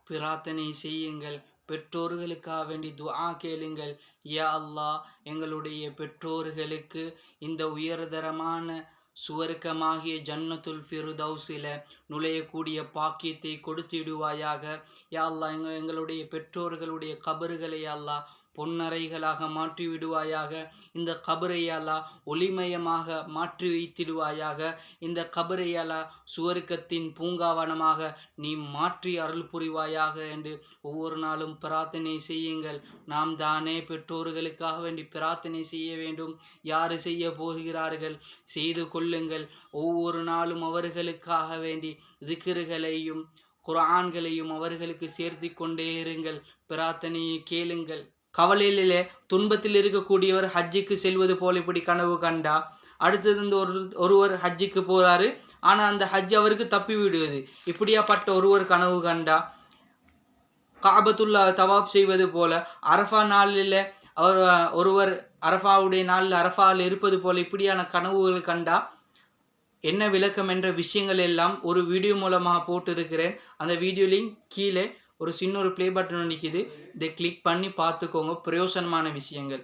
பிரார்த்தனை செய்யுங்கள். பெற்றோர்களுக்காக வேண்டி துஆ கேளுங்கள். யா அல்லாஹ், எங்களுடைய பெற்றோர்களுக்கு இந்த உயர்தரமான சுவர்க்கமாகிய ஜன்னத்துல் ஃபிர்தௌஸில நுழையக்கூடிய பாக்கியத்தை கொடுத்திடுவாயாக. யா அல்லாஹ், எங்களுடைய பெற்றோர்களுடைய கபறுகளை அல்லாஹ் பொன்னறைகளாக மாற்றி விடுவாயாக. இந்த கபரை அல்லாஹ் ஒளிமயமாக மாற்றி வைத்திடுவாயாக. இந்த கபரை அல்லாஹ் சுவர்க்கத்தின் பூங்காவனமாக நீ மாற்றி அருள் புரிவாயாக என்று ஒவ்வொரு நாளும் பிரார்த்தனை செய்யுங்கள். நாம் தானே பெற்றோர்களுக்காக வேண்டி பிரார்த்தனை செய்ய வேண்டும். யார் செய்ய போகிறார்கள்? செய்து கொள்ளுங்கள். ஒவ்வொரு நாளும் அவர்களுக்காக வேண்டி திக்ருகளையும் குர்ஆன்களையும் அவர்களுக்கு சேர்த்து கொண்டே இருங்கள். பிரார்த்தனையை கேளுங்கள். கவலையிலே துன்பத்தில் இருக்கக்கூடியவர் ஹஜ்ஜுக்கு செல்வது போல் இப்படி கனவு கண்டா, அடுத்தது ஒருவர் ஹஜ்ஜுக்கு போறாரு, ஆனால் அந்த ஹஜ் அவருக்கு தப்பி விடுவது. இப்படியாப்பட்ட ஒருவர் கனவு கண்டா, காபத்துல்லா தவாப் செய்வது போல அரஃபா நாளில் ஒருவர் அரஃபாவுடைய நாளில் அரஃபாவில் இருப்பது போல இப்படியான கனவுகள் கண்டா என்ன விளக்கம் என்ற விஷயங்கள் எல்லாம் ஒரு வீடியோ மூலமாக போட்டிருக்கிறேன். அந்த வீடியோ லிங்க் கீழே ஒரு சின்ன ப்ளே பட்டன் நிற்கிது. இதை கிளிக் பண்ணி பார்த்துக்கோங்க. பிரயோசனமான விஷயங்கள்.